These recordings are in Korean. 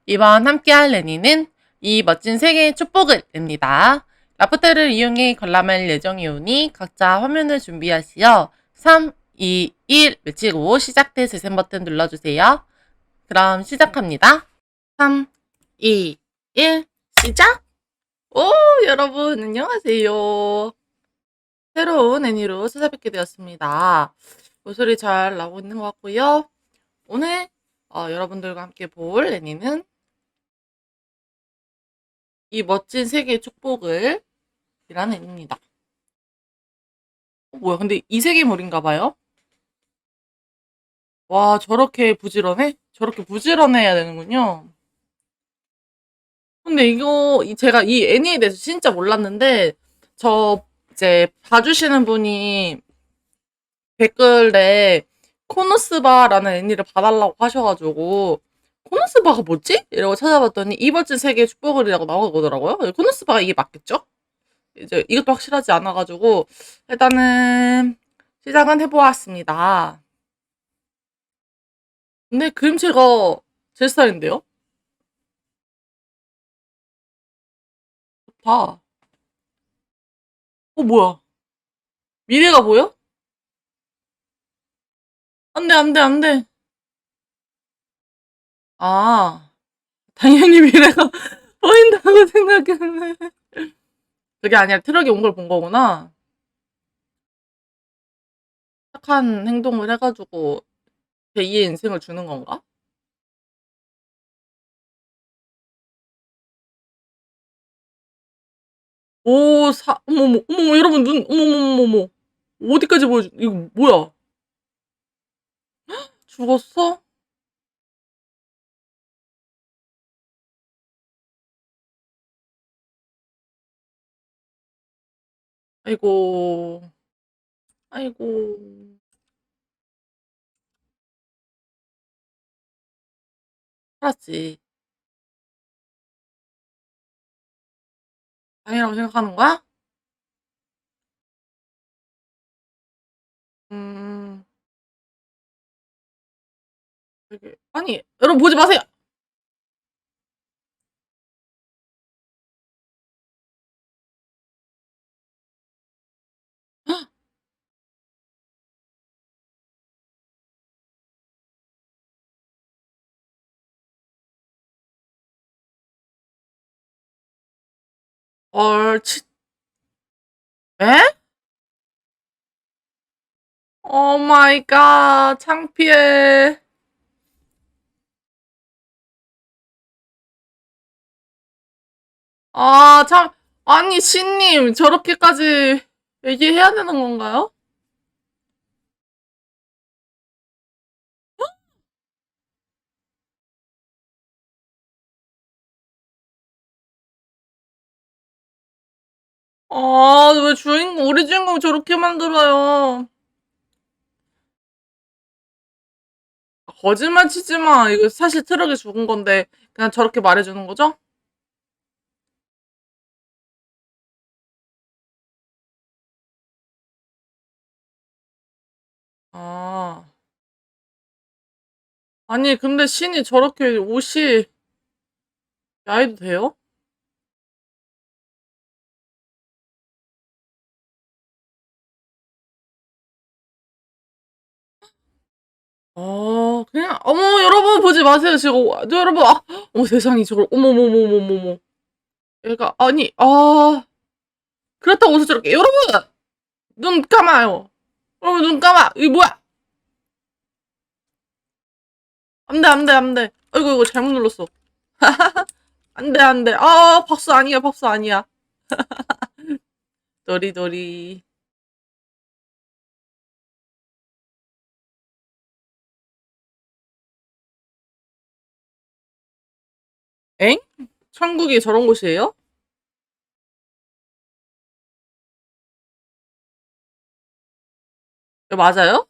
이번 함께할 레니는 이 멋진 세계의 축복을 냅니다. 라프텔을 이용해 관람할 예정이오니 각자 화면을 준비하시어 3, 2, 1 외치고 시작될 재생 버튼 눌러주세요. 그럼 시작합니다. 3, 2, 1 시작! 오, 여러분 안녕하세요. 새로운 애니로 찾아뵙게 되었습니다. 목소리 잘 나오고 있는 것 같고요. 오늘 여러분들과 함께 볼 애니는 이 멋진 세계의 축복을 이라는 애니입니다. 뭐야, 근데 이 세계물인가 봐요? 와, 저렇게 부지런해? 저렇게 부지런해야 되는군요. 근데 제가 이 애니에 대해서 진짜 몰랐는데, 저 이제 봐주시는 분이 댓글에 코노스바라는 애니를 봐달라고 하셔가지고, 코노스바가 뭐지? 이러고 찾아봤더니 이 멋진 세계의 축복을이라고 나오더라고요. 코노스바가 이게 맞겠죠? 이제 이것도 확실하지 않아가지고, 일단은 시작은 해보았습니다. 근데 그림체가 제 스타일인데요? 좋다. 뭐야. 미래가 보여? 안 돼, 안 돼, 안 돼. 아, 당연히 미래가 보인다고 생각했네. 그게 아니라 트럭이 온 걸 본 거구나. 착한 행동을 해가지고 제2의 인생을 주는 건가? 어머머, 어머머, 여러분 어머머머머. 어디까지 보여줘? 이거 뭐야? 죽었어? 아이고, 아이고. 살았지. 아니라고 생각하는 거야? 음, 아니, 여러분 보지 마세요! 얼치, 에? 오 마이 갓, 창피해. 아, 참, 아니, 신님, 저렇게까지 얘기해야 되는 건가요? 아, 왜 우리 주인공 저렇게 만들어요? 거짓말 치지 마. 이거 사실 트럭에 죽은 건데, 그냥 저렇게 말해주는 거죠? 아, 아니, 근데 신이 저렇게 옷이 야해도 돼요? 그냥, 어머, 여러분 보지 마세요. 지금, 여러분, 어머, 세상에, 저걸, 어머머머머머머. 얘가, 아니, 그렇다고 해서 저렇게, 여러분! 눈 감아요. 여러분, 눈 감아. 이게 뭐야? 안 돼, 안 돼, 안 돼. 아이고, 이거 잘못 눌렀어. 안 돼, 안 돼. 박수 아니야, 박수 아니야. 도리도리. 엥? 천국이 저런 곳이에요? 이거 맞아요?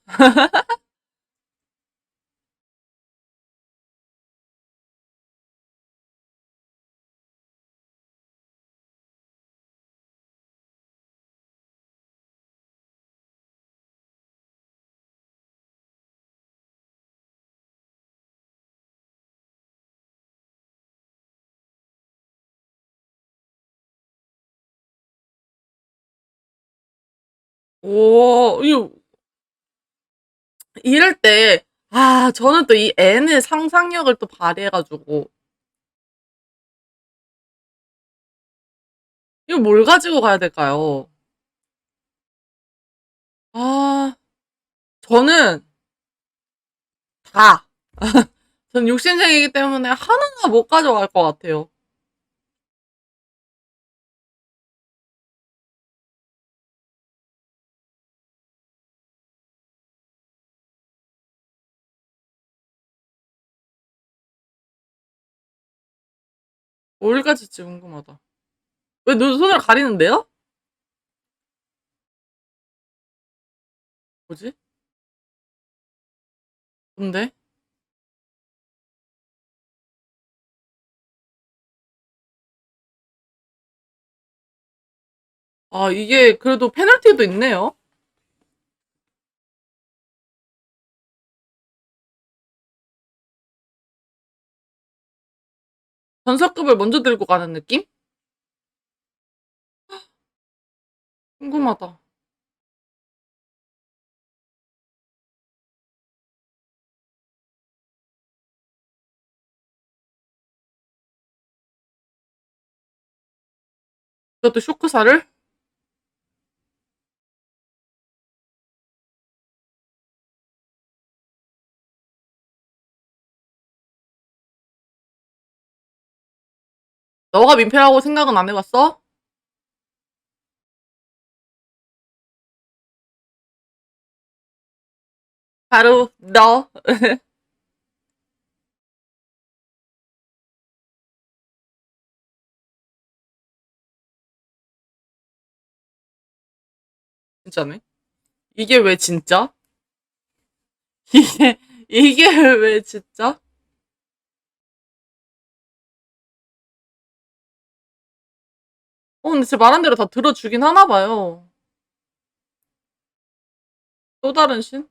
오, 이럴 때, 저는 또 이 N의 상상력을 또 발휘해가지고, 이거 뭘 가지고 가야 될까요? 아, 저는 다. 전 욕심쟁이기 때문에 하나가 못 가져갈 것 같아요. 뭘 가질지 궁금하다. 왜 눈, 손을 가리는데요? 뭐지? 뭔데? 아, 이게 그래도 페널티도 있네요. 전설급을 먼저 들고 가는 느낌? 궁금하다. 그것도 쇼크사를? 너가 민폐라고 생각은 안 해봤어? 바로 너. 진짜네. 이게 왜 진짜? 이게 왜 진짜? 근데 제 말한 대로 다 들어주긴 하나 봐요. 또 다른 신?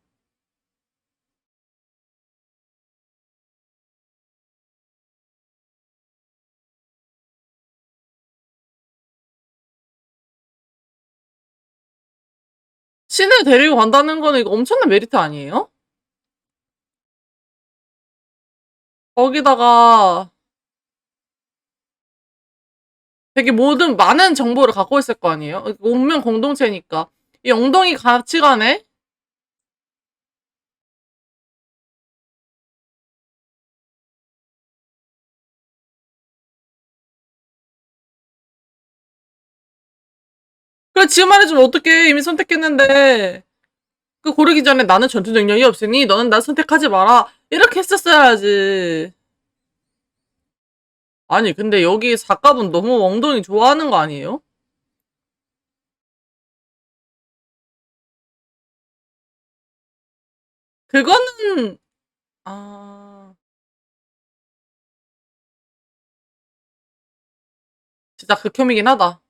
신을 데리고 간다는 거는 이거 엄청난 메리트 아니에요? 거기다가 되게 모든 많은 정보를 갖고 있을 거 아니에요? 운명 공동체니까. 이 엉덩이 가치관에 그래 지금 말해주면 어떡해 이미 선택했는데 그 고르기 전에 나는 전투 능력이 없으니 너는 나 선택하지 마라 이렇게 했었어야지. 아니 근데 여기 작가분 너무 엉덩이 좋아하는 거 아니에요? 그거는 아 진짜 극혐이긴 하다.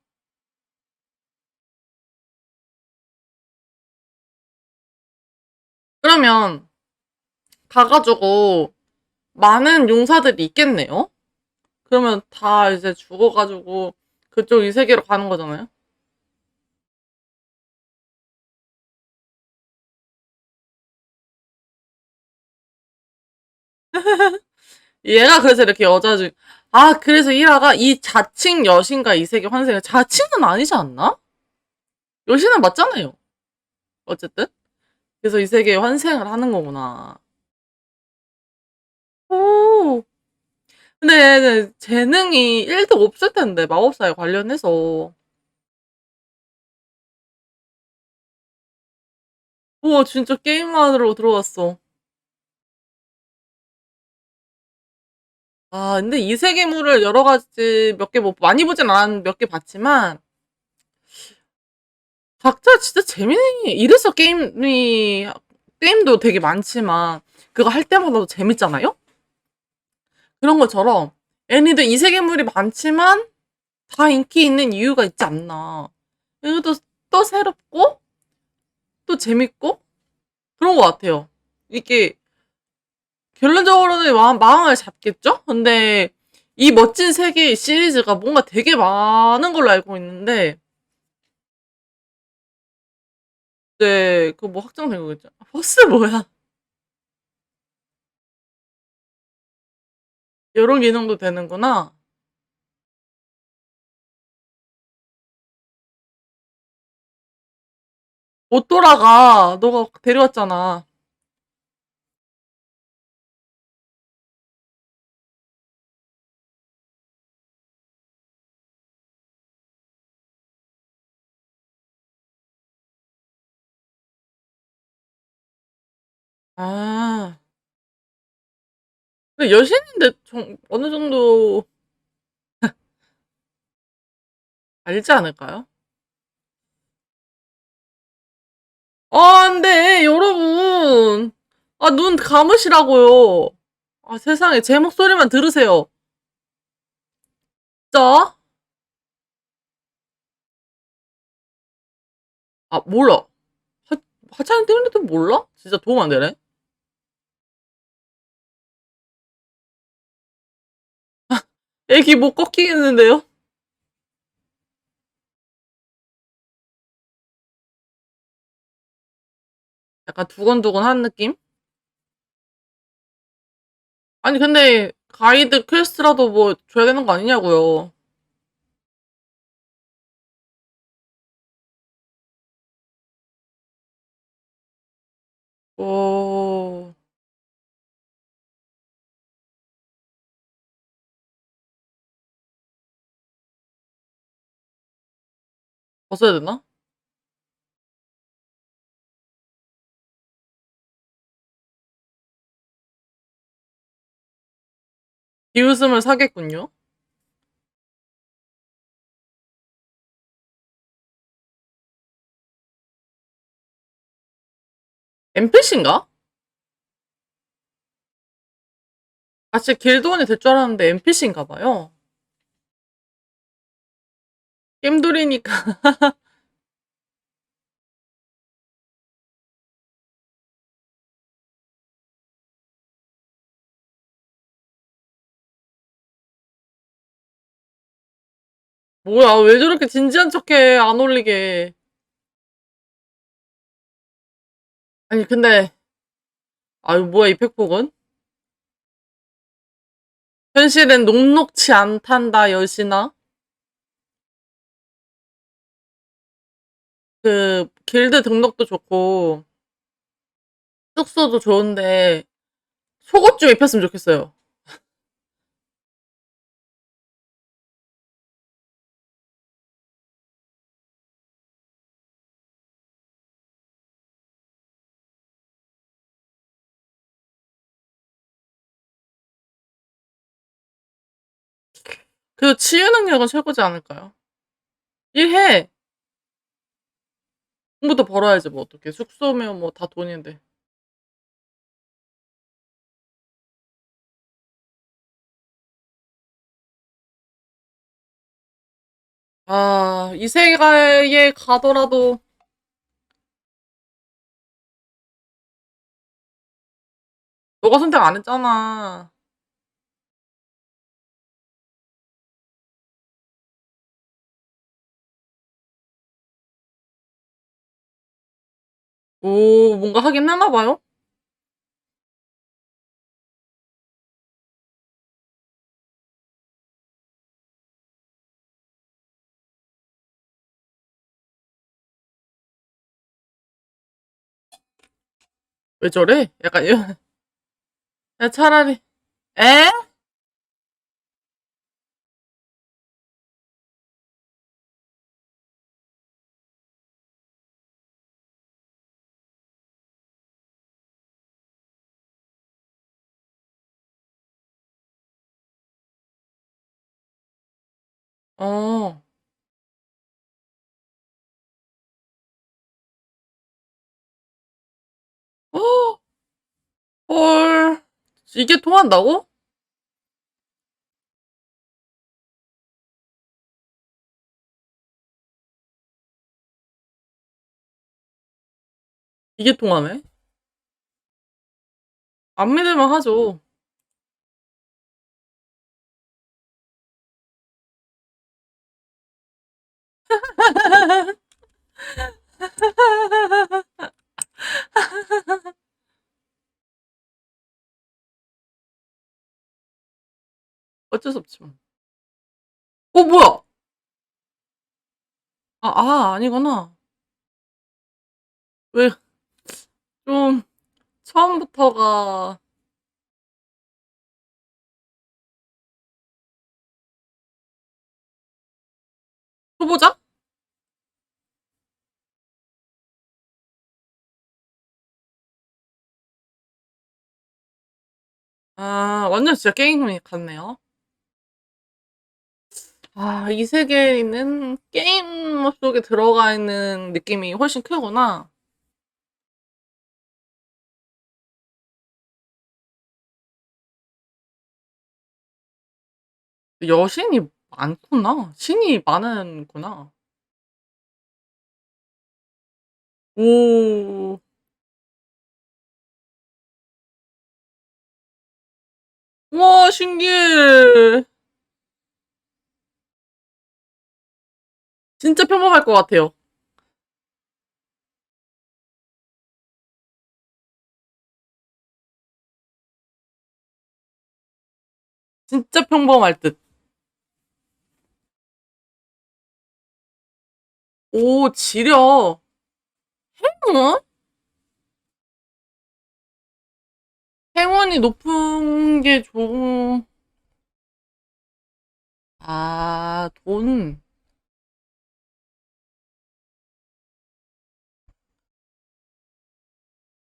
그러면 가가지고 많은 용사들이 있겠네요? 그러면 다 이제 죽어가지고 그쪽 이 세계로 가는 거잖아요? 얘가 그래서 이렇게 여자 중, 그래서 이라가 이 자칭 여신과 이 세계 환생을, 자칭은 아니지 않나? 여신은 맞잖아요. 어쨌든. 그래서 이 세계에 환생을 하는 거구나. 오. 근데 재능이 1도 없을 텐데, 마법사에 관련해서. 우와, 진짜 게임 안으로 들어왔어. 근데 이 세계물을 여러 가지 몇 개 뭐, 많이 보진 않았는데 몇 개 봤지만, 각자 진짜 이래서 게임도 되게 많지만, 그거 할 때마다 재밌잖아요? 그런 것처럼, 애니도 이 세계물이 많지만, 다 인기 있는 이유가 있지 않나. 이것도 또 새롭고, 또 재밌고, 그런 것 같아요. 이게, 결론적으로는 마음을 잡겠죠? 근데, 이 멋진 세계 시리즈가 뭔가 되게 많은 걸로 알고 있는데, 네, 그 뭐 확정된 거겠죠. 버스 뭐야? 요런 기능도 되는구나. 못 돌아가. 너가 데려왔잖아. 아. 근데 여신인데 좀 어느 정도 알지 않을까요? 안 돼, 여러분. 아, 눈 감으시라고요. 아, 세상에. 제 목소리만 들으세요. 진짜? 아, 몰라. 하, 하찮은 때문에도 몰라? 진짜 도움 안 되네. 애기 목 꺾이겠는데요? 약간 두근두근한 느낌? 아니, 근데 가이드 퀘스트라도 뭐 줘야 되는 거 아니냐고요. 어, 벗어야 되나? 비웃음을 사겠군요. NPC인가? 같이 길드원이 될 줄 알았는데 NPC인가 봐요. 겜돌이니까. 뭐야, 왜 저렇게 진지한 척해, 안 어울리게. 아니, 근데, 아유, 뭐야, 이 팩폭은? 현실엔 녹록치 않단다, 여신아. 그, 길드 등록도 좋고, 숙소도 좋은데, 속옷 좀 입혔으면 좋겠어요. 그, 치유 능력은 최고지 않을까요? 일해! 돈부터 벌어야지, 뭐, 어떡해. 숙소면 뭐, 다 돈인데. 아, 이 세계에 가더라도, 너가 선택 안 했잖아. 오, 뭔가 하긴 하나 봐요? 왜 저래? 약간, 야, 차라리, 에? 어. 어, 헐. 이게 통한다고? 이게 통하네? 안 믿을만 하죠. 어쩔 수 없지 뭐. 뭐야? 아니구나. 왜, 좀, 처음부터가, 초보자? 완전 진짜 게임이 같네요. 이 세계는 게임 속에 들어가 있는 느낌이 훨씬 크구나. 여신이 많구나. 신이 많은구나. 오, 우와, 신기해. 진짜 평범할 것 같아요. 진짜 평범할 듯. 오, 지려. 행운? 행운이 높은 게 좋은, 돈.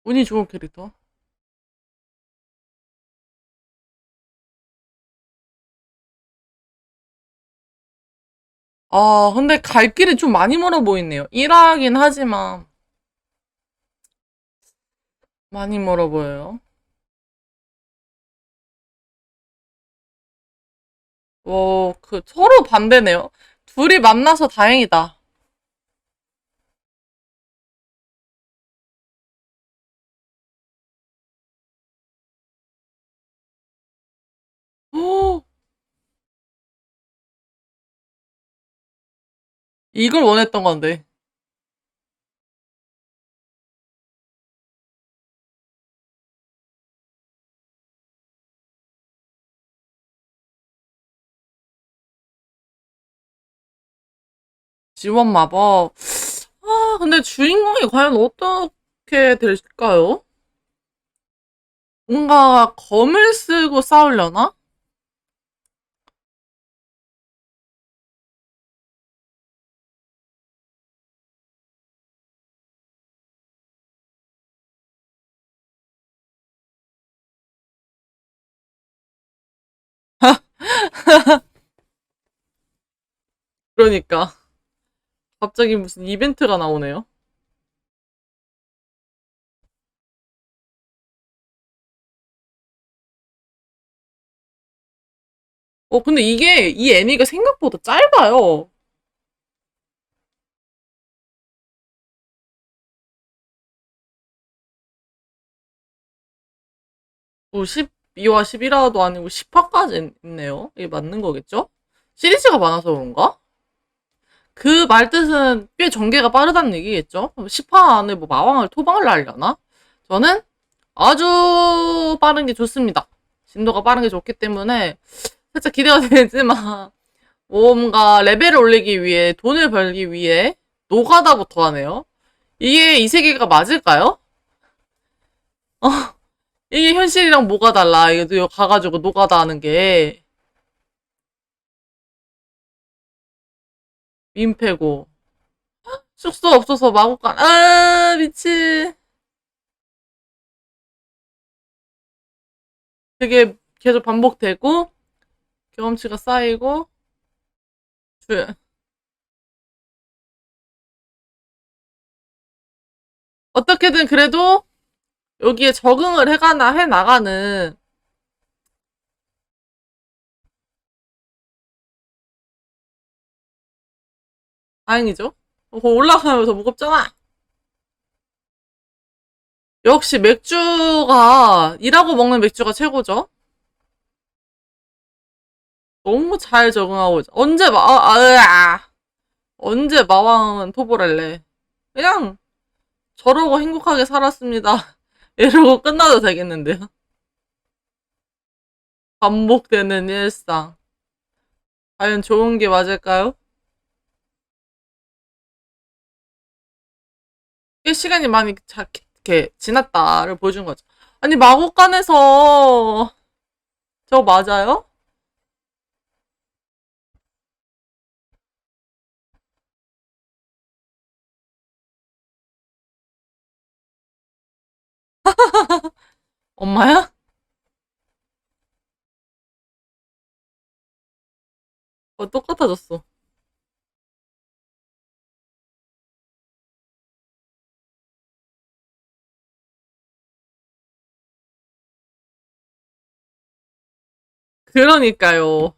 운이 좋은 캐릭터. 근데 갈 길이 좀 많이 멀어 보이네요. 일하긴 하지만, 많이 멀어 보여요. 서로 반대네요. 둘이 만나서 다행이다. 오, 이걸 원했던 건데. 지원 마법. 근데 주인공이 과연 어떻게 될까요? 뭔가 검을 쓰고 싸우려나? 그러니까. 갑자기 무슨 이벤트가 나오네요. 근데 이 애니가 생각보다 짧아요. 12화 11화도 아니고 10화까지 있네요. 이게 맞는 거겠죠? 시리즈가 많아서 그런가? 그 말뜻은 꽤 전개가 빠르다는 얘기겠죠? 10화 안에 뭐 마왕을 토방을 날려나? 저는 아주 빠른 게 좋습니다. 진도가 빠른 게 좋기 때문에 살짝 기대가 되지만 뭔가 레벨을 올리기 위해 돈을 벌기 위해 노가다부터 하네요. 이게 이 세계가 맞을까요? 어, 이게 현실이랑 뭐가 달라? 이거 가가지고 노가다 하는 게 민폐고 숙소 없어서 마구간 미친. 그게 계속 반복되고 경험치가 쌓이고 주- 어떻게든 그래도 여기에 적응을 해 나가는. 다행이죠. 올라가면서 무겁잖아. 역시 맥주가 일하고 먹는 맥주가 최고죠. 너무 잘 적응하고 있어. 언제 마왕은 토벌할래? 그냥 저러고 행복하게 살았습니다. 이러고 끝나도 되겠는데요. 반복되는 일상. 과연 좋은 게 맞을까요? 꽤 시간이 많이 이렇게 지났다를 보여준 거죠. 아니, 마곡간에서 저거 맞아요? 엄마야? 똑같아졌어. 그러니까요.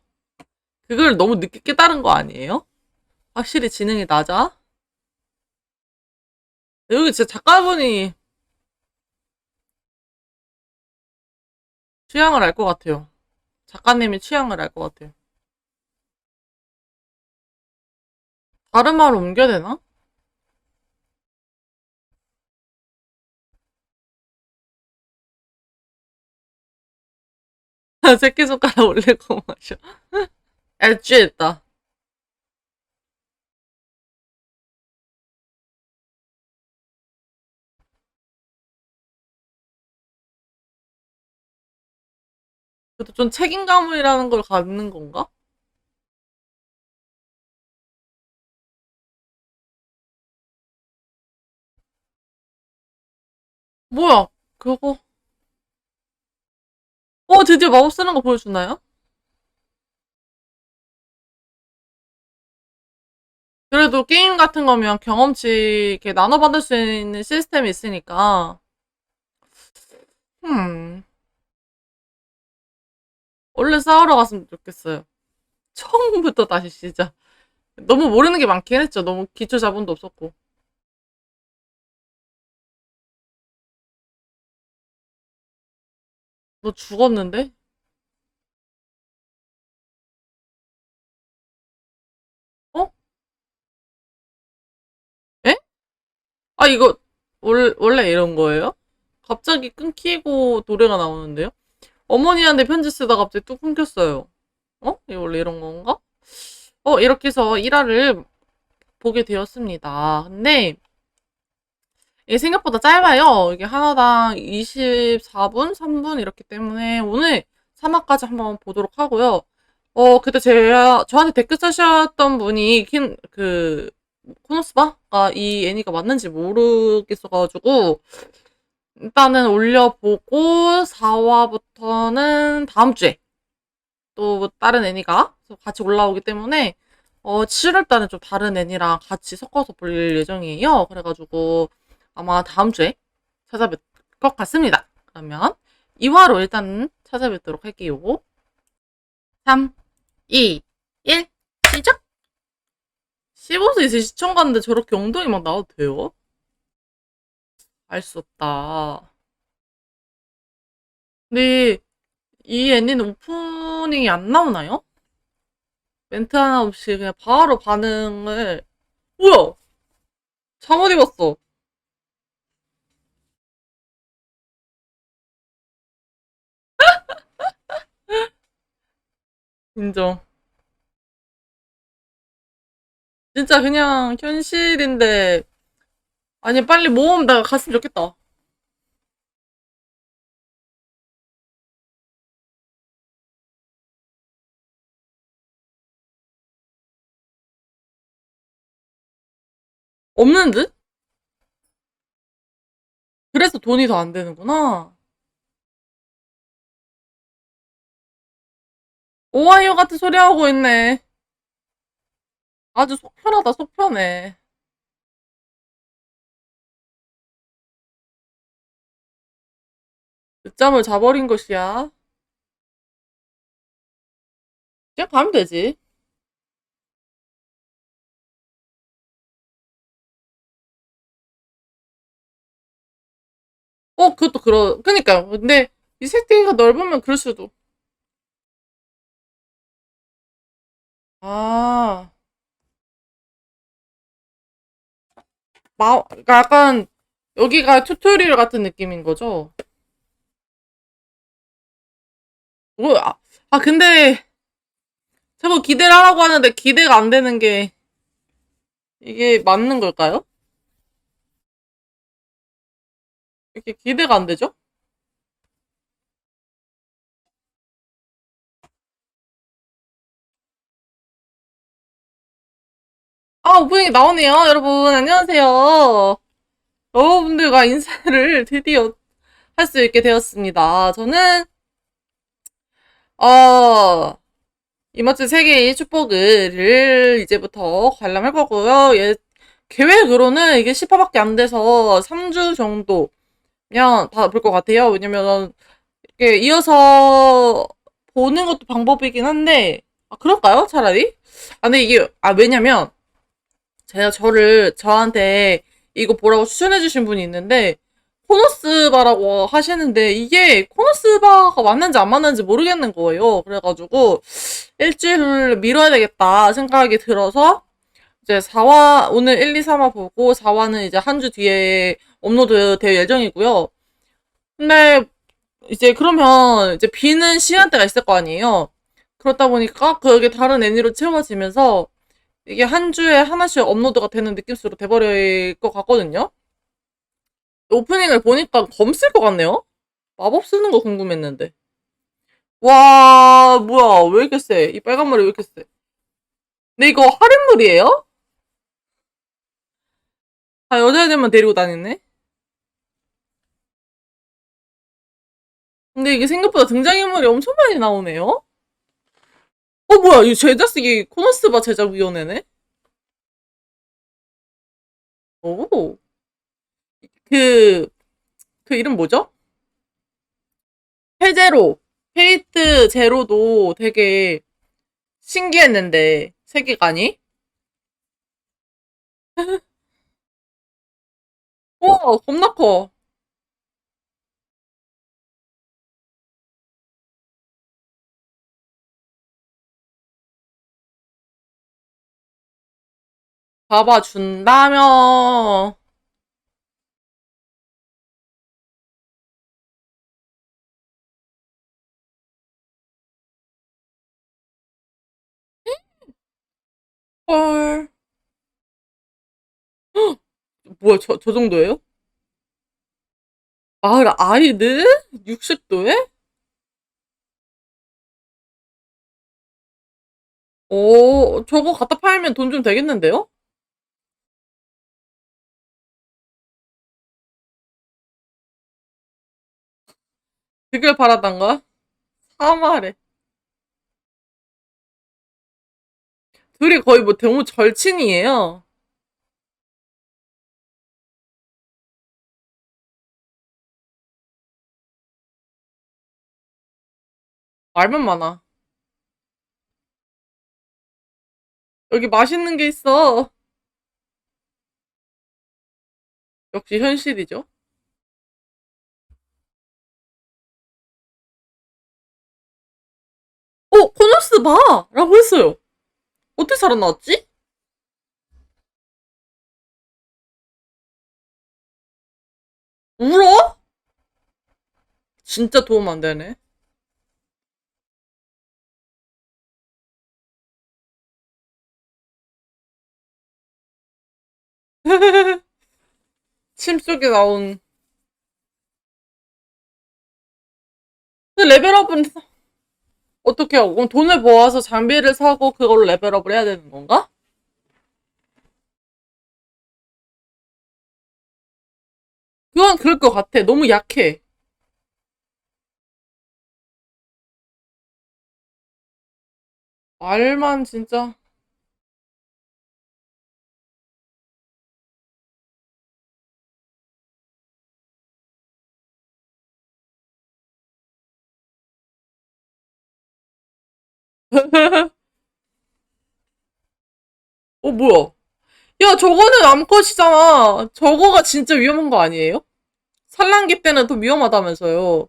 그걸 너무 늦게 깨달은 거 아니에요? 확실히 지능이 낮아? 여기 진짜 작가분이 취향을 알 것 같아요. 작가님이 취향을 알 것 같아요. 다른 말로 옮겨야 되나? 새끼손가락 올리고 마셔. 알쥐했다. 그래도 좀 책임감이라는 걸 갖는 건가? 뭐야, 그거. 드디어 마법 쓰는 거 보여주나요? 그래도 게임 같은 거면 경험치 이렇게 나눠받을 수 있는 시스템이 있으니까. 음, 원래 싸우러 갔으면 좋겠어요. 처음부터 다시 시작. 너무 모르는 게 많긴 했죠. 너무 기초 자본도 없었고. 너 죽었는데? 어? 에? 아, 이거, 원래 이런 거예요? 갑자기 끊기고 노래가 나오는데요? 어머니한테 편지 쓰다가 갑자기 뚝 끊겼어요. 이거 원래 이런 건가? 이렇게 해서 일화를 보게 되었습니다. 근데, 이게 생각보다 짧아요. 이게 하나당 24분, 3분 이렇기 때문에 오늘 3화까지 한번 보도록 하고요. 그때 저한테 댓글 쓰셨던 분이 코노스바가 이 애니가 맞는지 모르겠어가지고 일단은 올려보고 4화부터는 다음 주에 또 다른 애니가 같이 올라오기 때문에 7월달은 좀 다른 애니랑 같이 섞어서 볼 예정이에요. 그래가지고 아마 다음 주에 찾아뵐 것 같습니다. 그러면 2화로 일단 찾아뵙도록 할게요. 3, 2, 1, 시작! 15세 이상 시청가인데 저렇게 엉덩이 막 나와도 돼요? 알 수 없다. 근데 이 애니는 오프닝이 안 나오나요? 멘트 하나 없이 그냥 바로 반응을 뭐야? 잠옷 입었어. 인정. 진짜 그냥 현실인데 아니 빨리 모험 나 갔으면 좋겠다. 없는 듯? 그래서 돈이 더 안 되는구나. 오하이오 같은 소리 하고 있네. 아주 속 편하다, 속 편해. 늦잠을 자버린 것이야. 그냥 가면 되지. 그것도 그니까요. 근데 이 새끼가 넓으면 그럴 수도. 아, 그러니까 약간 여기가 튜토리얼 같은 느낌인 거죠? 뭐, 근데 자꾸 기대를 하라고 하는데 기대가 안 되는 게 이게 맞는 걸까요? 이렇게 기대가 안 되죠? 오프닝이 나오네요. 여러분, 안녕하세요. 여러분들과 인사를 드디어 할 수 있게 되었습니다. 저는, 어, 이마트 세계의 축복을 이제부터 관람할 거고요. 계획으로는 이게 10화밖에 안 돼서 3주 정도면 다 볼 것 같아요. 왜냐면, 이게 이어서 보는 것도 방법이긴 한데, 그럴까요? 차라리? 근데 이게, 왜냐면, 저한테 이거 보라고 추천해주신 분이 있는데, 코너스바라고 하시는데, 이게 코너스바가 맞는지 안 맞는지 모르겠는 거예요. 그래가지고, 일주일 미뤄야 되겠다 생각이 들어서, 이제 4화, 오늘 1, 2, 3화 보고, 4화는 이제 한 주 뒤에 업로드 될 예정이고요. 근데, 이제 그러면, 이제 비는 시간대가 있을 거 아니에요? 그렇다 보니까, 그게 다른 애니로 채워지면서, 이게 한 주에 하나씩 업로드가 되는 느낌으로 돼버릴 것 같거든요. 오프닝을 보니까 검 쓸 것 같네요. 마법 쓰는 거 궁금했는데. 와, 뭐야, 왜 이렇게 세? 이 빨간 머리 왜 이렇게 세? 근데 이거 할인물이에요? 여자애들만 데리고 다니네? 근데 이게 생각보다 등장인물이 엄청 많이 나오네요? 뭐야, 이 제자쓰기 코너스바 제작위원회네? 오, 그, 그 이름 뭐죠? 페제로. 페이트 제로도 되게 신기했는데, 세계관이? 겁나 커. 잡아준다며. 헐. 뭐야, 저 정도예요? 마을 아이들? 60도에? 저거 갖다 팔면 돈 좀 되겠는데요? 그걸 바라던가? 사마래. 둘이 거의 뭐 너무 절친이에요. 말만 많아. 여기 맛있는 게 있어. 역시 현실이죠. 코너스 봐! 라고 했어요. 어떻게 살아나왔지? 울어? 진짜 도움 안 되네. 침 속에 나온. 근데 레벨업은 어떻게 하고? 그럼 돈을 모아서 장비를 사고 그걸로 레벨업을 해야 되는 건가? 그건 그럴 것 같아. 너무 약해. 말만 진짜. 뭐야. 야, 저거는 암컷이잖아. 저거가 진짜 위험한 거 아니에요? 산란기 때는 더 위험하다면서요.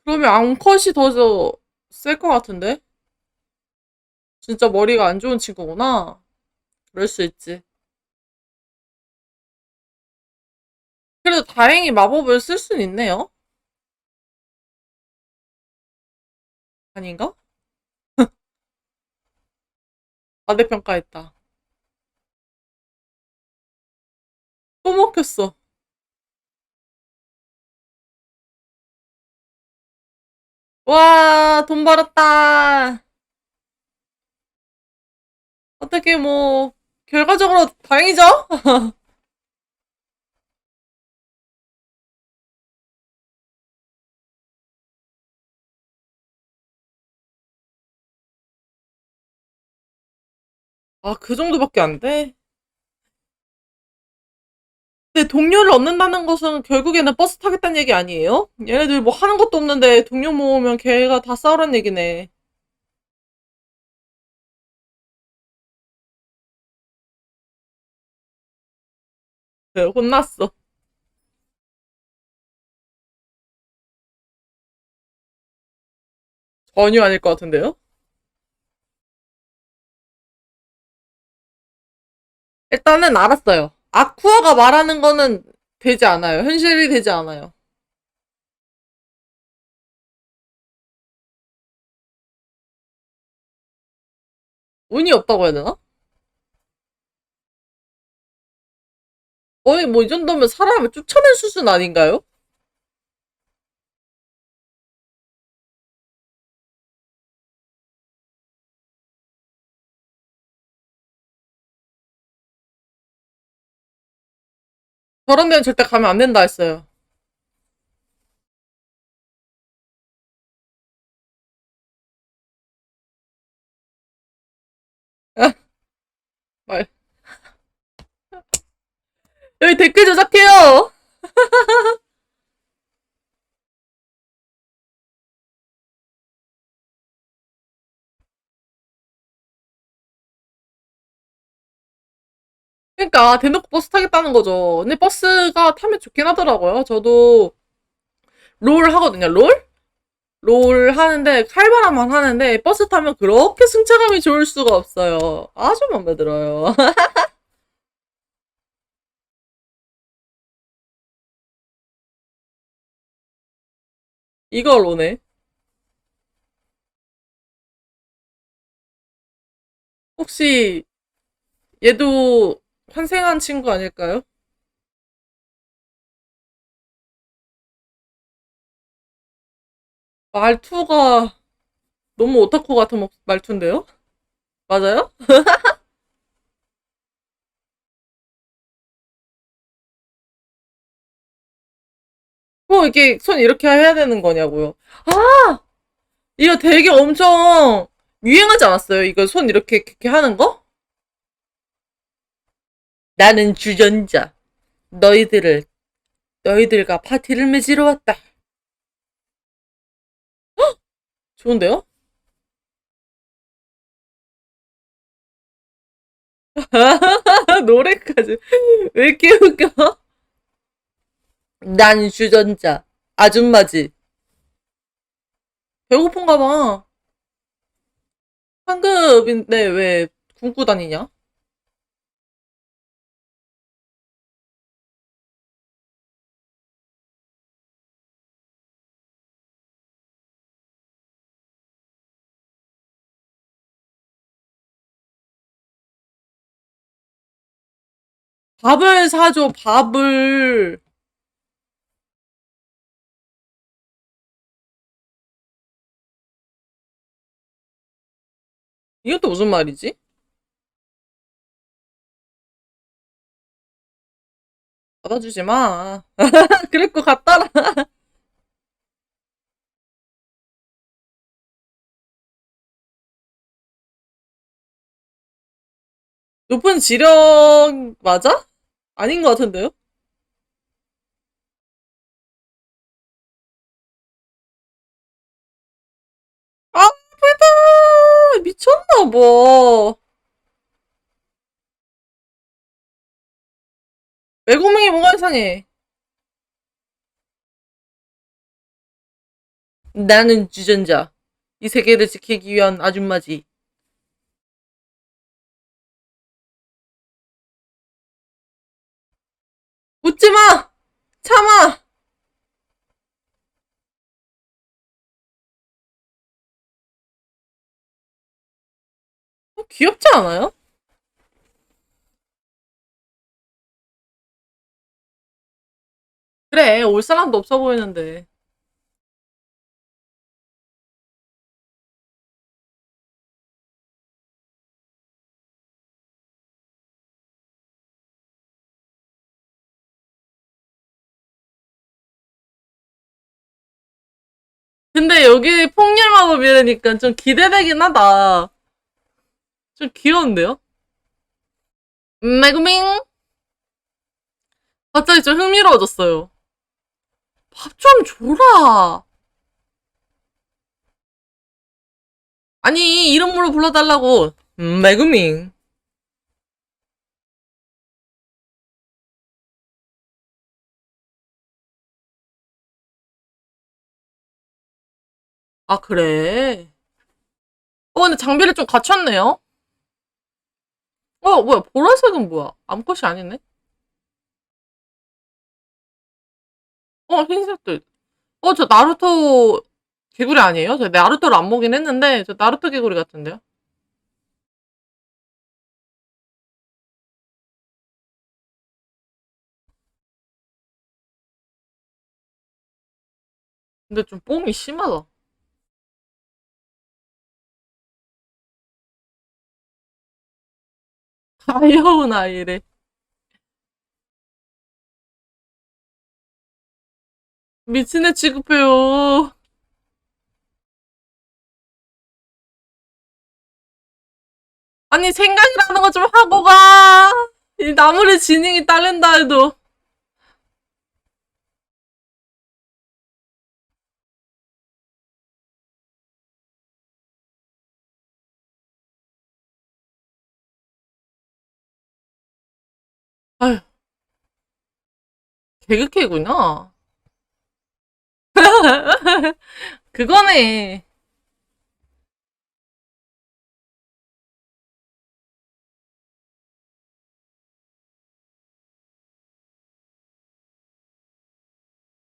그러면 암컷이 더 셀 것 같은데? 진짜 머리가 안 좋은 친구구나. 그럴 수 있지. 그래도 다행히 마법을 쓸 순 있네요. 아닌가? 과대평가했다. 또 먹혔어. 와, 돈 벌었다. 어떻게 뭐, 결과적으로 다행이죠? 아, 그 정도밖에 안 돼? 근데 동료를 얻는다는 것은 결국에는 버스 타겠다는 얘기 아니에요? 얘네들 뭐 하는 것도 없는데 동료 모으면 걔가 다 싸우란 얘기네. 네, 혼났어. 전혀 아닐 것 같은데요? 일단은 알았어요. 아쿠아가 말하는 거는 되지 않아요. 현실이 되지 않아요. 운이 없다고 해야 되나? 거의 뭐 이 정도면 사람을 쫓아낸 수준 아닌가요? 저런 데는 절대 가면 안 된다 했어요. 말. 여기 댓글 조작해요! 그러니까 대놓고 버스 타겠다는 거죠. 근데 버스가 타면 좋긴 하더라고요. 저도 롤 하거든요. 롤? 롤 하는데 칼바람만 하는데 버스 타면 그렇게 승차감이 좋을 수가 없어요. 아주 맘에 들어요. 이걸 오네. 혹시 얘도 환생한 친구 아닐까요? 말투가 너무 오타쿠 같은 말투인데요? 맞아요? 이게 손 이렇게 해야 되는 거냐고요. 아! 이거 되게 엄청 유행하지 않았어요? 이거 손 이렇게 하는 거? 나는 주전자. 너희들을, 너희들과 파티를 맺으러 왔다. 좋은데요? 노래까지. 왜 이렇게 웃겨? 난 주전자. 아줌마지. 배고픈가 봐. 상급인데 왜 굶고 다니냐? 밥을 사줘, 밥을. 이것도 무슨 말이지? 받아주지 마. 그럴 것 같더라. 높은 지력, 맞아? 아닌 것 같은데요? 아, 아프다! 미쳤나봐. 외국명이 뭐가 이상해? 나는 주전자. 이 세계를 지키기 위한 아줌마지. 웃지 마! 참아! 귀엽지 않아요? 그래, 올 사람도 없어 보이는데. 근데 여기 폭렬 마법이라니까 좀 기대되긴 하다. 좀 귀여운데요? 메구밍! 갑자기 좀 흥미로워졌어요. 밥 좀 줘라! 아니, 이름으로 불러달라고. 메구밍. 아, 그래? 근데 장비를 좀 갖췄네요? 뭐야, 보라색은 뭐야? 암컷이 아니네? 흰색도 저 나루토 개구리 아니에요? 저 나루토를 안 보긴 했는데, 저 나루토 개구리 같은데요? 근데 좀 뽕이 심하다. 가여운 아이래. 미친 애 취급해요. 아니, 생각이라는 거 좀 하고 가. 이 나무를 지능이 딸린다 해도. 아휴, 개그캐구나. 그거네.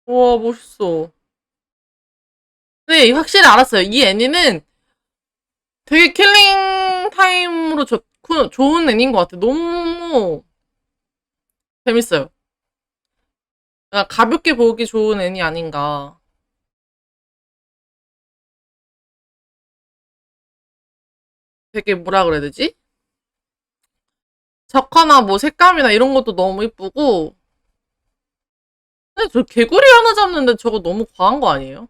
우와, 멋있어. 네, 확실히 알았어요. 이 애니는 되게 킬링 타임으로 좋은 애니인 것 같아. 너무 재밌어요. 그냥 가볍게 보기 좋은 애니 아닌가. 되게 뭐라 그래야 되지? 작화나 뭐 색감이나 이런 것도 너무 이쁘고. 근데 저 개구리 하나 잡는데 저거 너무 과한 거 아니에요?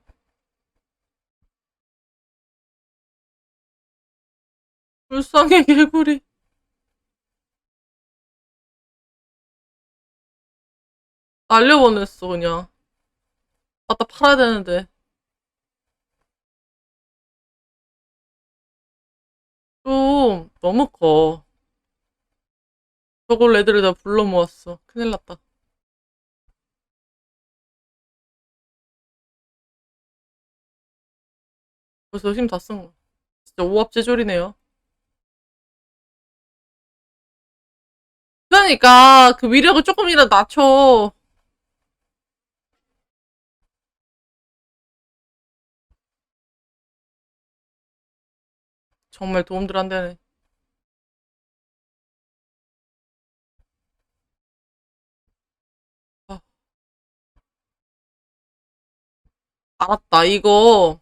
불쌍해, 개구리. 날려보냈어, 그냥. 갖다 팔아야 되는데. 좀, 너무 커. 저걸 애들을 다 불러 모았어. 큰일 났다. 벌써 힘 다 쓴 거. 진짜 오합지졸이네요. 그러니까, 그 위력을 조금이라도 낮춰. 정말 도움들 안 되네. 아, 알았다. 이거,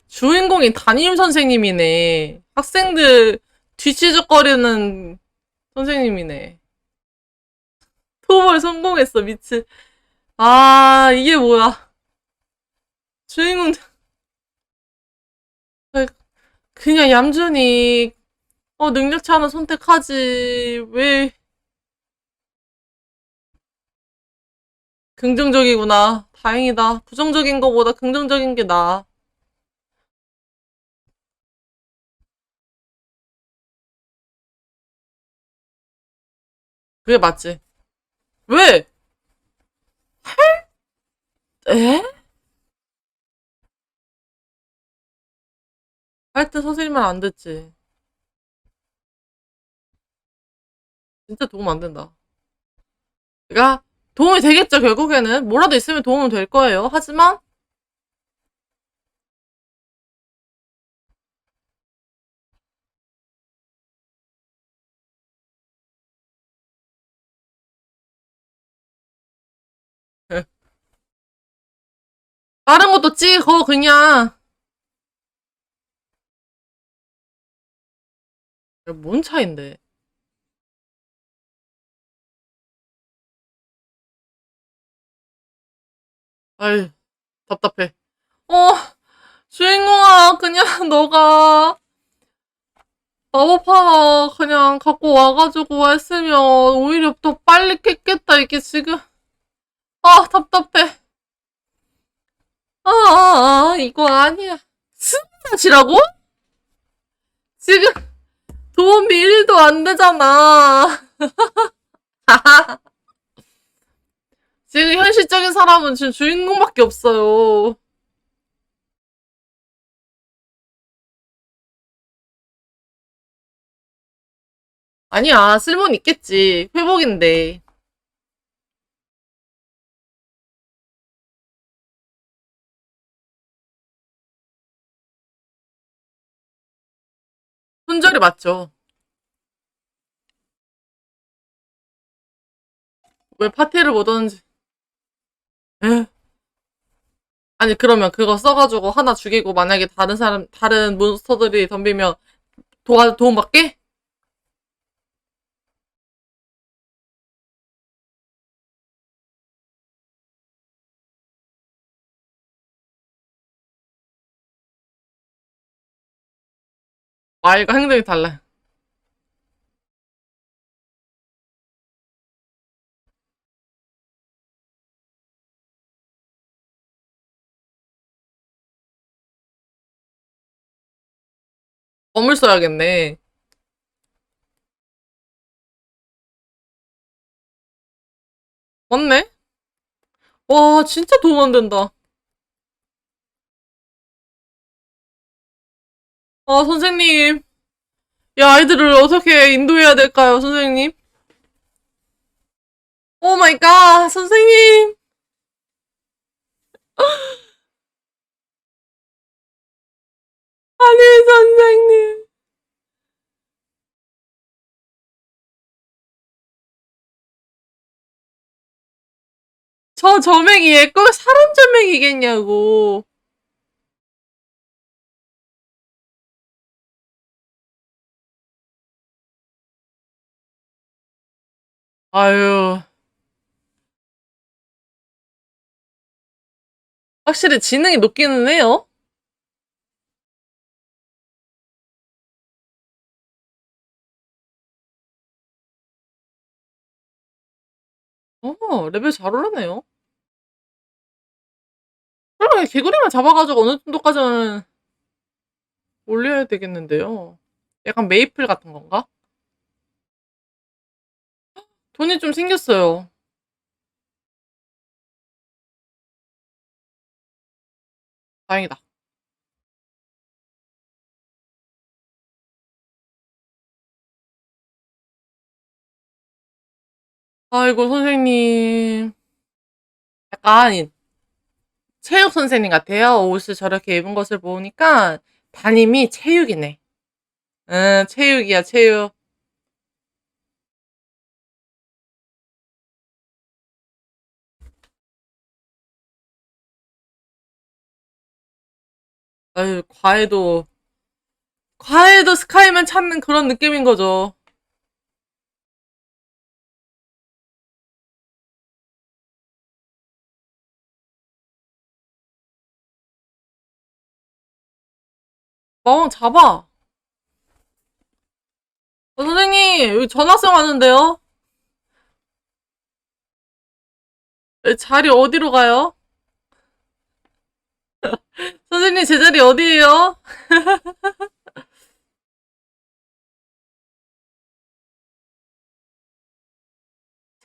주인공이 담임 선생님이네. 학생들 뒤치적거리는 선생님이네. 토벌 성공했어, 미친. 아, 이게 뭐야. 주인공, 그냥 얌전히, 능력치 하나 선택하지. 왜, 긍정적이구나. 다행이다. 부정적인 거보다 긍정적인 게 나아. 그게 맞지. 왜? 에? 할 때 선생님 말 안 듣지. 진짜 도움 안 된다. 내가 도움이 되겠죠, 결국에는. 뭐라도 있으면 도움은 될 거예요. 하지만, 예. 다른 것도 찍어, 그냥. 뭔 차인데. 아유, 답답해. 어, 주인공아, 그냥 너가 마법 하나 그냥 갖고 와가지고 했으면 오히려 더 빨리 깼겠다, 이게 지금. 아, 답답해. 이거 아니야. 스샷이라고? 지금 도움이 1도 안 되잖아. 지금 현실적인 사람은 지금 주인공밖에 없어요. 아니야, 쓸모는 있겠지. 회복인데. 손절이 맞죠. 왜 파티를 못 오는지. 에? 아니, 그러면 그거 써가지고 하나 죽이고 만약에 다른 사람, 다른 몬스터들이 덤비면 도움받게? 말과 행동이 달라. 검을 써야겠네. 맞네? 와, 진짜 도움 안 된다. 아, 선생님. 야, 아이들을 어떻게 인도해야 될까요, 선생님? 오 마이 갓, 선생님. 아니, 선생님. 저 저맹이에 꼭 사람 저맹이겠냐고. 아유, 확실히 지능이 높기는 해요. 레벨 잘 올랐네요. 그러면 개구리만 잡아가지고 어느 정도까지는 올려야 되겠는데요. 약간 메이플 같은 건가? 돈이 좀 생겼어요. 다행이다. 아이고, 선생님. 약간 체육 선생님 같아요. 옷을 저렇게 입은 것을 보니까 담임이 체육이네. 응, 체육이야, 체육. 아유, 과외도 스카이만 찾는 그런 느낌인 거죠. 마왕 잡아. 선생님, 여기 전학생 왔는데요? 자리 어디로 가요? 선생님, 제 자리 어디예요?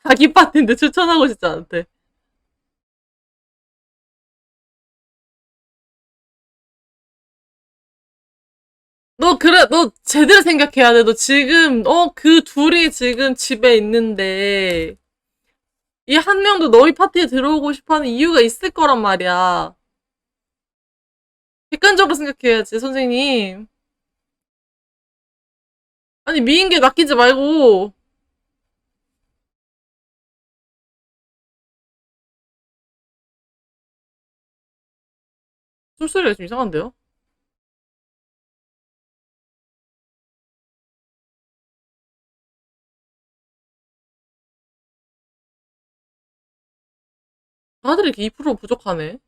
자기 파티인데 추천하고 싶지 않대. 너 제대로 생각해야 돼. 너 지금, 그 둘이 지금 집에 있는데, 이 한 명도 너희 파티에 들어오고 싶어 하는 이유가 있을 거란 말이야. 객관적으로 생각해야지, 선생님. 아니, 미인계 낚이지 말고. 숨소리가 좀 이상한데요? 다들 이렇게 2% 부족하네.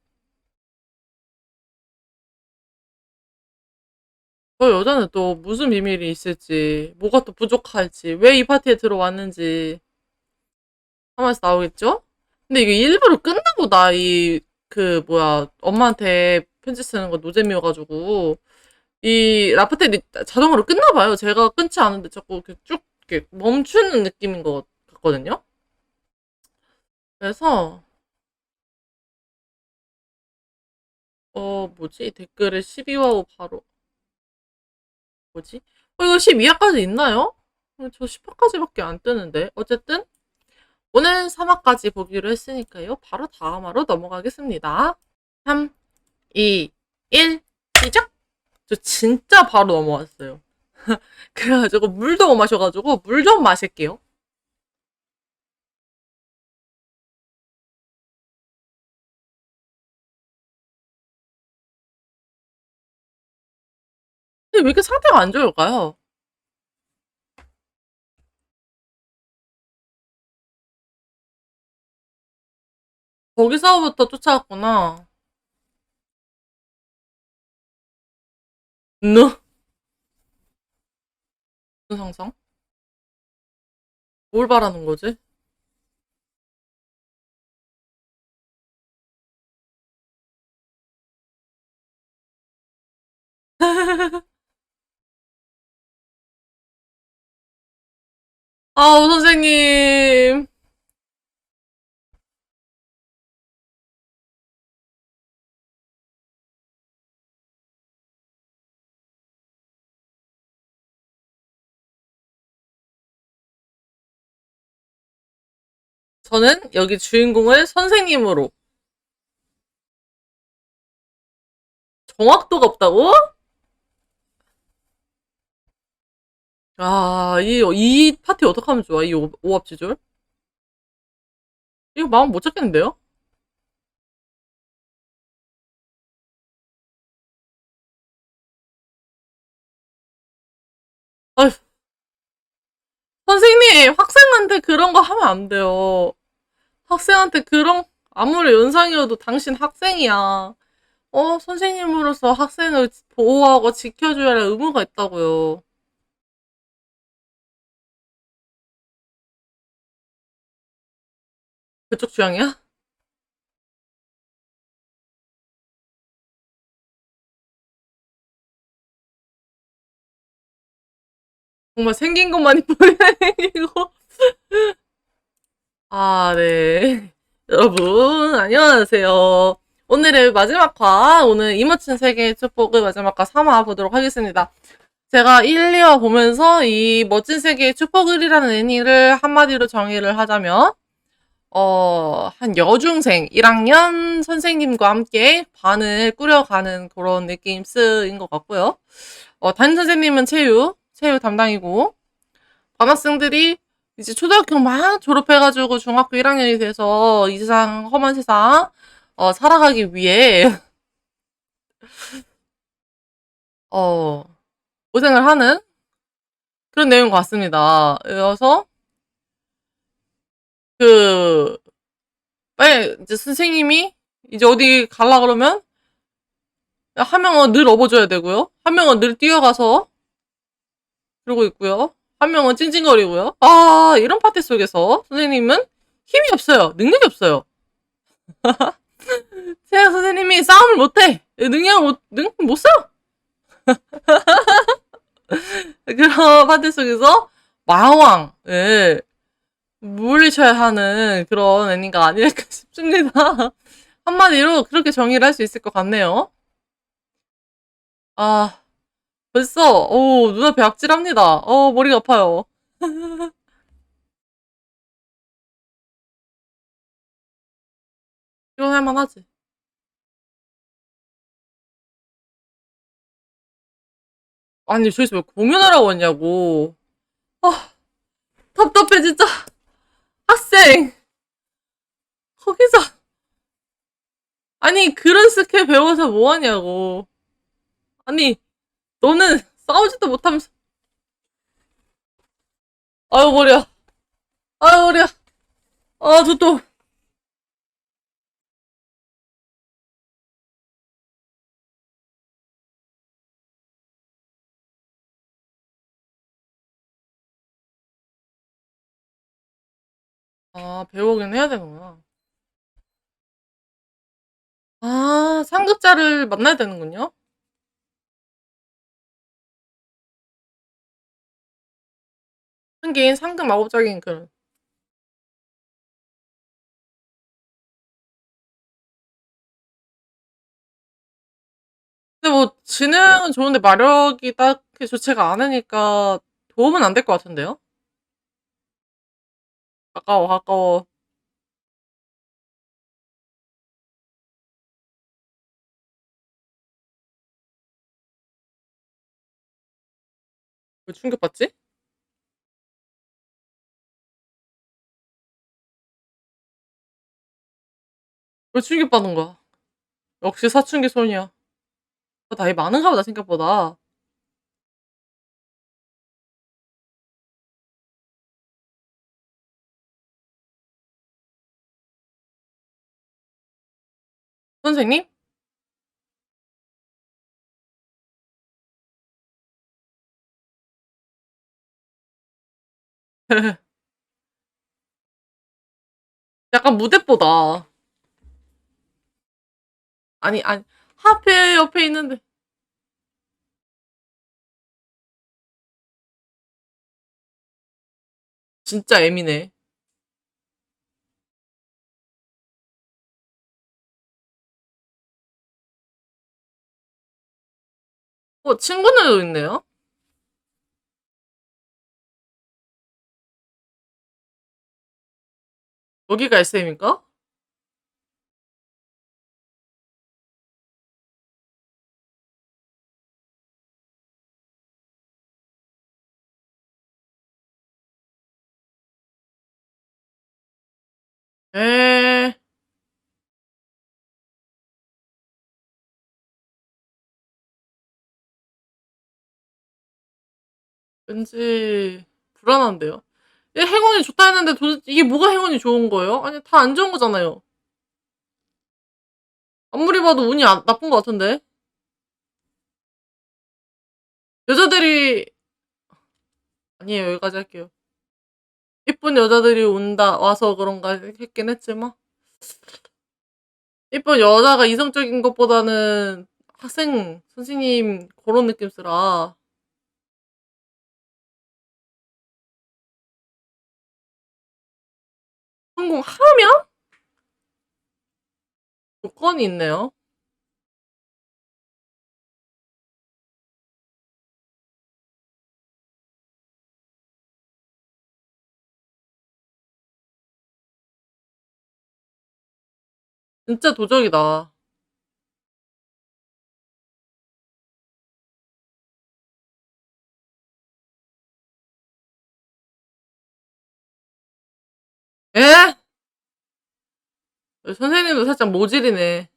저 여자는 또 무슨 비밀이 있을지, 뭐가 또 부족할지, 왜 이 파티에 들어왔는지, 한마디서 나오겠죠? 근데 이게 일부러 끝나 보다, 뭐야, 엄마한테 편지 쓰는 거 노잼이어가지고, 이 라프텔이 자동으로 끝나 봐요. 제가 끊지 않은데 자꾸 이렇게 쭉 이렇게 멈추는 느낌인 것 같거든요. 그래서 뭐지? 댓글에 12화고 바로 뭐지? 이거 12화까지 있나요? 저 10화까지밖에 안 뜨는데. 어쨌든 오늘 3화까지 보기로 했으니까요. 바로 다음화로 넘어가겠습니다. 3, 2, 1 시작! 저 진짜 바로 넘어왔어요. 그래가지고 물도 못 마셔가지고 물 좀 마실게요. 근데 왜 이렇게 상태가 안 좋을까요? 거기서부터 쫓아왔구나. 너 무슨 상상? 뭘 바라는 거지? 아우, 선생님. 저는 여기 주인공을 선생님으로. 정확도가 없다고? 아, 이 파티 어떡하면 좋아? 이 오합지졸? 이거 마음 못 잡겠는데요? 아휴, 선생님, 학생한테 그런 거 하면 안 돼요. 학생한테 아무리 연상이어도 당신 학생이야. 선생님으로서 학생을 보호하고 지켜줘야 할 의무가 있다고요. 그쪽 취향이야? 정말 생긴 것만이 보이고. 아, 네. 여러분, 안녕하세요. 오늘의 마지막 화, 오늘 이모친 세계의 축복의 마지막 화 3화 보도록 하겠습니다. 제가 1, 2화 보면서 이 멋진 세계의 축복을이라는 애니를 한마디로 정의를 하자면, 한 여중생, 1학년 선생님과 함께 반을 꾸려가는 그런 느낌 쓰인 것 같고요. 담임 선생님은 체육 담당이고, 관학생들이 이제 초등학교 막 졸업해가지고 중학교 1학년이 돼서 이 세상, 험한 세상, 살아가기 위해, 어, 고생을 하는 그런 내용 같습니다. 그래서, 그, 빨리, 이제 선생님이 이제 어디 갈라 그러면, 한 명은 늘 업어줘야 되고요. 한 명은 늘 뛰어가서 그러고 있고요. 한 명은 찡찡거리고요. 아, 이런 파티 속에서 선생님은 힘이 없어요. 능력이 없어요. 제 선생님이 싸움을 못해. 못 써. 그런 파티 속에서 마왕을 물리쳐야 하는 그런 애니가 아닐까 싶습니다. 한마디로 그렇게 정의를 할 수 있을 것 같네요. 아, 벌써, 눈앞이 악질합니다. 머리가 아파요. 피곤할 만하지. 아니, 저기서 왜 공연하러 왔냐고. 아, 답답해, 진짜. 학생! 거기서, 아니, 그런 스킬 배워서 뭐 하냐고. 아니, 너는 싸우지도 못하면서, 아유, 머리야. 아유, 머리야. 아, 저 또, 아, 배우긴 해야 되는구나. 아, 상급자를 만나야 되는군요. 한개인 상급 마법적인 그. 근데 뭐, 지능은 좋은데 마력이 딱히 좋지가 않으니까 도움은 안 될 것 같은데요? 가까워, 가까워. 왜 충격받지? 왜 충격받는 거야? 역시 사춘기 소녀. 나이 많은가 보다, 생각보다. 선생님? 약간 무대뽀다. 아니, 하필 옆에 있는데. 진짜 애미네. 친구들도 있네요? 여기가 SM입니까? 에, 왠지 불안한데요? 행운이 좋다 했는데 도대체 이게 뭐가 행운이 좋은 거예요? 아니, 다 안 좋은 거잖아요. 아무리 봐도 운이 나쁜 것 같은데? 여자들이, 아니에요, 여기까지 할게요. 이쁜 여자들이 와서 그런가 했긴 했지만, 이쁜 여자가 이성적인 것보다는 선생님, 그런 느낌쓰라. 성공하면? 조건이 있네요. 진짜 도적이다. 에? 선생님도 살짝 모질이네.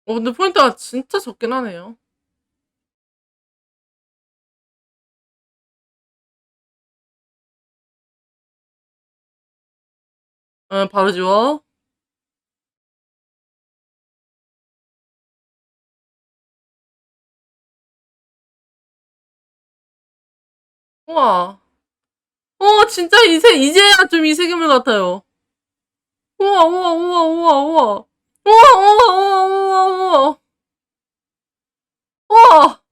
근데 포인트가 진짜 적긴 하네요. 바로 지워. 우와. 진짜 이제야 좀 이세계물 같아요. 우와, 우와, 우와, 우와, 우와. 우와, 우와, 우와, 우와, 우와. 우와.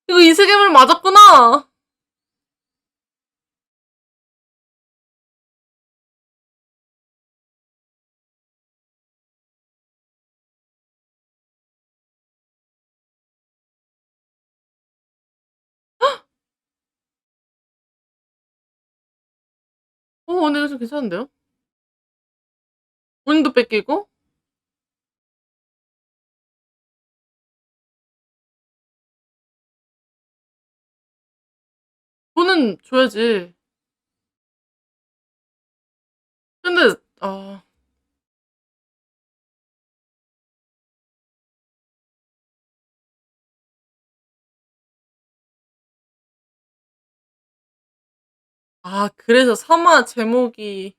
이거 이세계물 맞았구나. 근데 이거 좀 괜찮은데요? 본인도 뺏기고? 돈은 줘야지. 근데, 그래서 3화 제목이,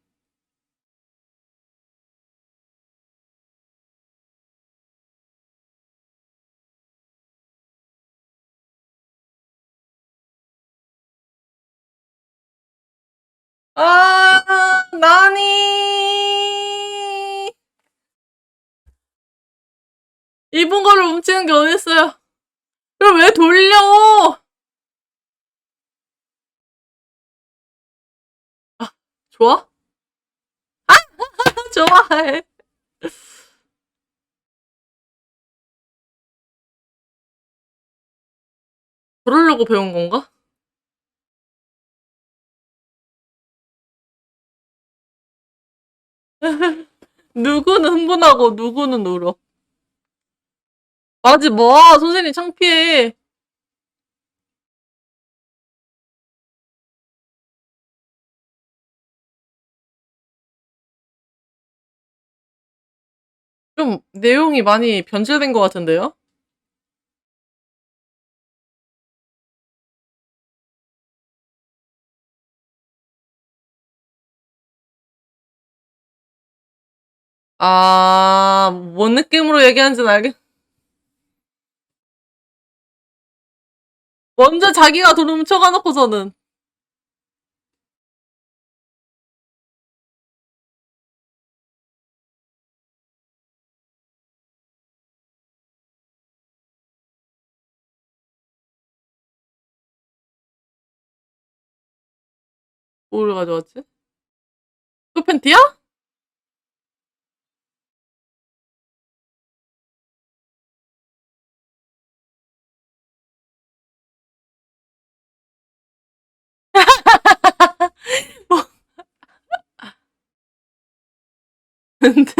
나니! 입은 거를 훔치는 게 어딨어요? 그럼 왜 돌려? 좋아? 좋아해. 그러려고 배운 건가? 누구는 흥분하고 누구는 울어. 말하지 마. 선생님 창피해. 좀 내용이 많이 변질된 것 같은데요? 뭔 느낌으로 얘기하는지는 알겠. 먼저 자기가 돈 훔쳐가 놓고서는. 뭘 가져왔지? 그 팬티야? 근데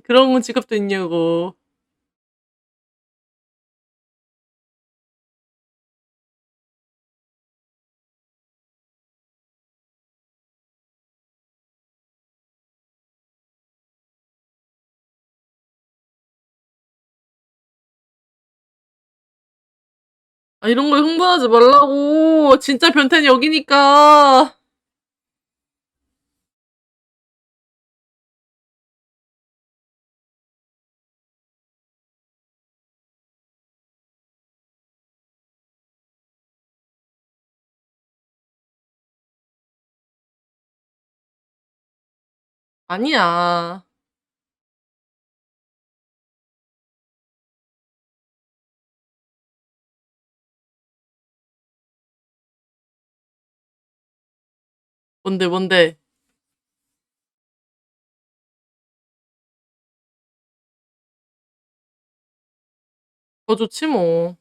그런 직업도 있냐고. 이런 거에 흥분하지 말라고. 진짜 변태는 여기니까. 아니야. 뭔데, 뭔데. 더 좋지 뭐.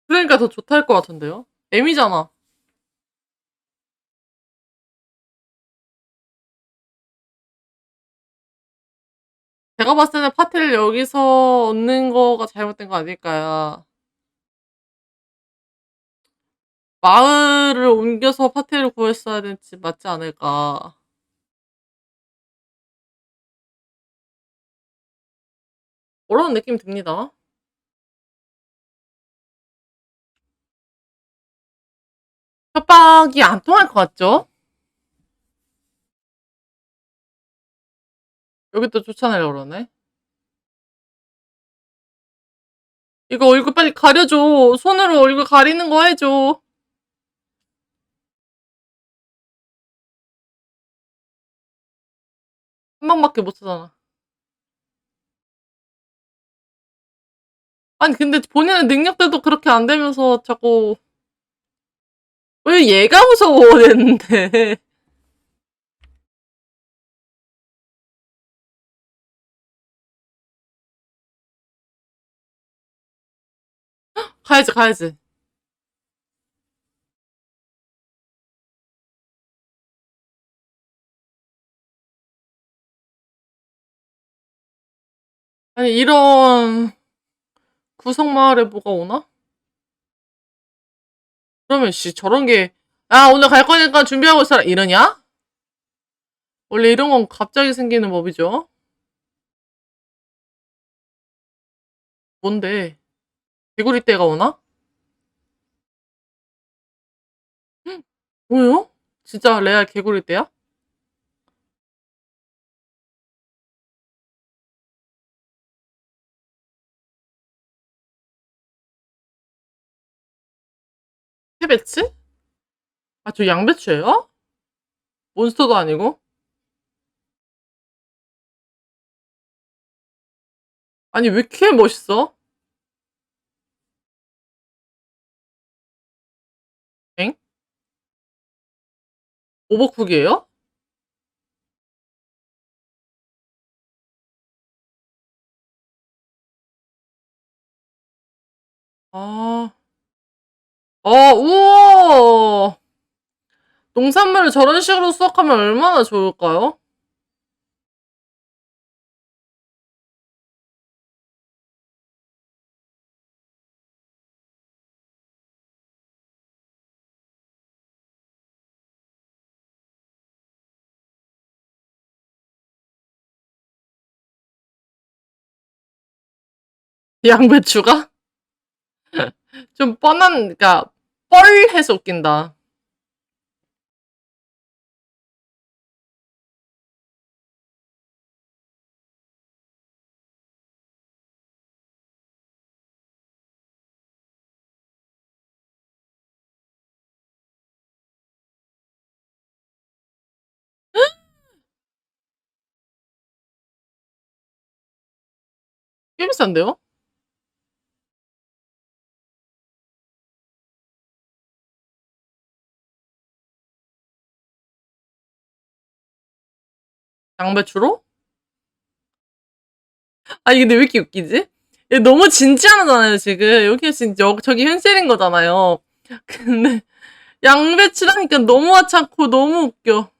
그러니까 더 좋다 할 것 같은데요? M이잖아. 제가 봤을 때는 파티를 여기서 얻는 거가 잘못된 거 아닐까요? 마을을 옮겨서 파티를 구했어야 되지 맞지 않을까. 그런 느낌이 듭니다. 협박이 안 통할 것 같죠? 여기 또 쫓아내려고 그러네. 이거 얼굴 빨리 가려줘. 손으로 얼굴 가리는 거 해줘. 한 방밖에 못 쓰잖아. 아니 근데 본인의 능력대도 그렇게 안 되면서 자꾸 왜 얘가 무서워했는데. 가야지, 가야지. 아니, 이런 구석마을에 뭐가 오나? 그러면, 씨, 저런 게, 야, 오늘 갈 거니까 준비하고 있어라. 이러냐? 원래 이런 건 갑자기 생기는 법이죠. 뭔데? 개구리 떼가 오나? 뭐요? 진짜 레알 개구리 떼야? 캐베츠? 아, 저 양배추예요? 몬스터도 아니고? 아니, 왜 이렇게 멋있어? 엥? 오버쿡이에요? 아, 우와! 농산물을 저런 식으로 수확하면 얼마나 좋을까요? 양배추가? 좀 뻔한, 그니까, 뻘해서 웃긴다. 꽤 비싼데요? 양배추로? 아니, 근데 왜 이렇게 웃기지? 얘 너무 진지하잖아요, 지금. 여기 진짜, 저기 현실인 거잖아요. 근데, 양배추라니까 너무 하찮고 너무 웃겨.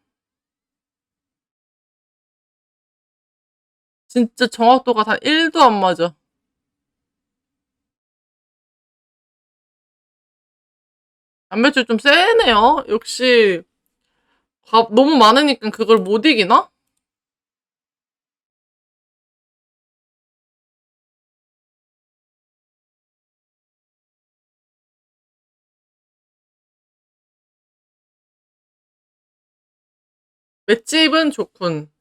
진짜 정확도가 다 1도 안 맞아. 양배추 좀 세네요. 역시, 너무 많으니까 그걸 못 이기나? 맷집은 좋군.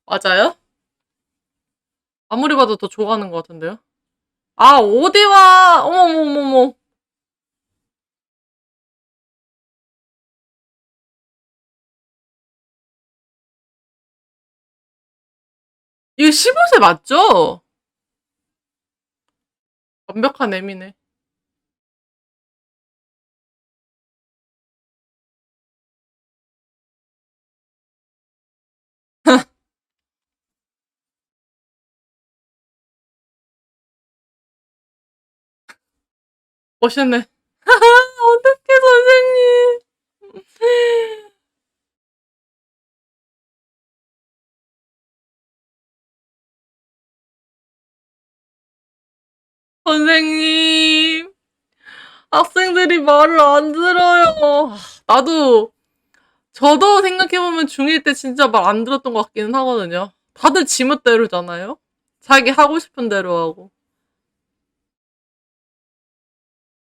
맞아요? 아무리 봐도 더 좋아하는 것 같은데요? 아, 어디 와! 어머머머머. 이거 15세 맞죠? 완벽한 애미네. 멋있네. 어떡해, 선생님. 선생님. 학생들이 말을 안 들어요. 나도, 저도 생각해보면 중1 때 진짜 말 안 들었던 것 같기는 하거든요. 다들 지멋대로잖아요? 자기 하고 싶은 대로 하고.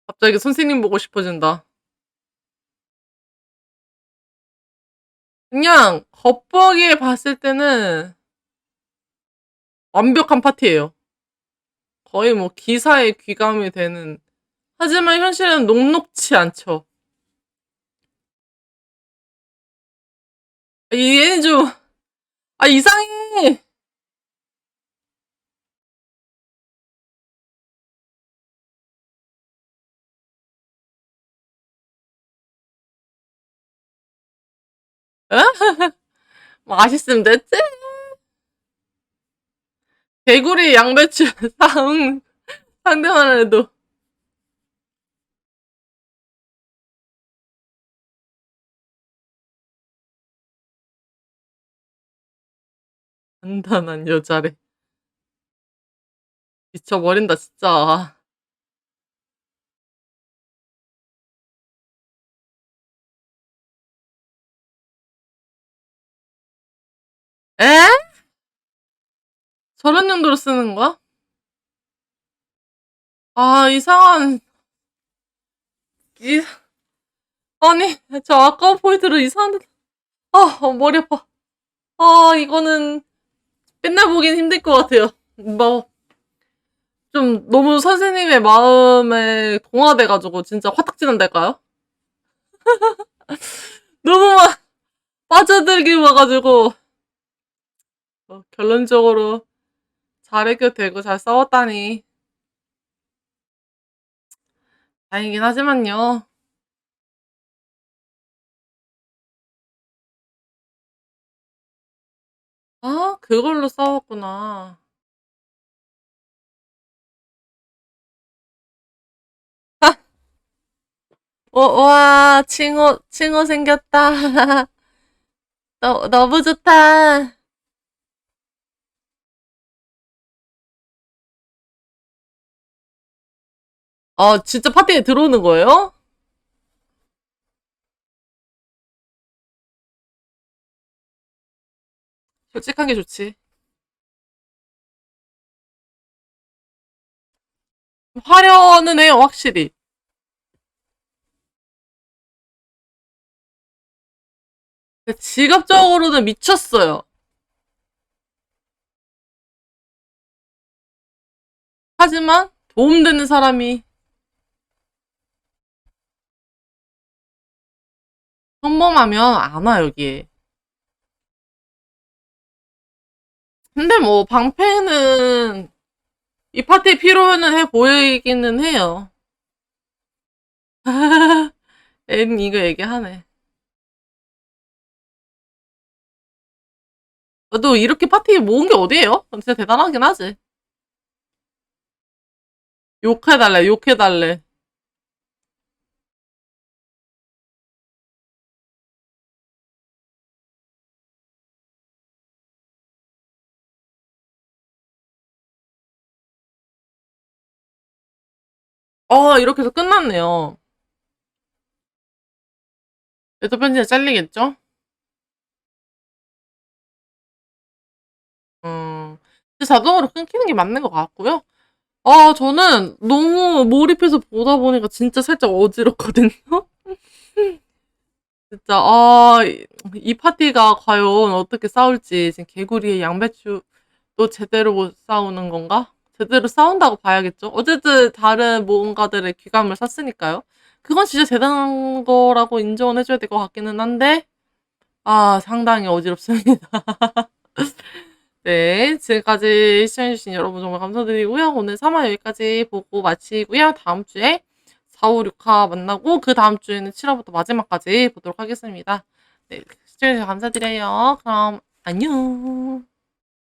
갑자기 선생님 보고 싶어진다. 그냥, 겉보기에 봤을 때는 완벽한 파티예요. 거의 뭐 기사에 귀감이 되는. 하지만 현실은 녹록치 않죠. 얘는 좀, 이상해! 에? 맛있으면 됐지? 개구리 양배추 사응 상대만 해도 단단한 여자래. 미쳐버린다, 진짜. 에? 저런 용도로 쓰는 거야? 이상한, 이, 아니, 저 아까운 포인트로 이상한, 머리 아파. 이거는 맨날 보긴 힘들 것 같아요. 뭐, 좀 너무 선생님의 마음에 동화돼가지고 진짜 화딱지난달까요? 너무 막 빠져들기 와가지고, 결론적으로 잘 해결되고 잘 싸웠다니 다행이긴 하지만요. 그걸로 싸웠구나. 와, 칭호 생겼다. 너무 좋다. 진짜 파티에 들어오는 거예요? 솔직한 게 좋지. 화려는 해요, 확실히. 지갑적으로는 미쳤어요. 하지만 도움되는 사람이 평범하면 안 와, 여기에. 근데 뭐, 방패는 이 파티에 필요는 해 보이기는 해요. 앤 이거 얘기하네. 너 이렇게 파티 모은 게 어디예요? 진짜 대단하긴 하지. 욕해달래, 욕해달래. 이렇게 해서 끝났네요. 레터 편지에 잘리겠죠? 자동으로 끊기는 게 맞는 것 같고요. 저는 너무 몰입해서 보다 보니까 진짜 살짝 어지럽거든요. 진짜, 이 파티가 과연 어떻게 싸울지, 지금 개구리의 양배추 또 제대로 못 싸우는 건가? 제대로 싸운다고 봐야겠죠? 어쨌든 다른 모험가들의 귀감을 샀으니까요. 그건 진짜 대단한 거라고 인정은 해줘야 될 것 같기는 한데, 상당히 어지럽습니다. 네, 지금까지 시청해주신 여러분 정말 감사드리고요. 오늘 3화 여기까지 보고 마치고요. 다음 주에 4, 5, 6화 만나고 그 다음 주에는 7화부터 마지막까지 보도록 하겠습니다. 네, 시청해주셔서 감사드려요. 그럼 안녕.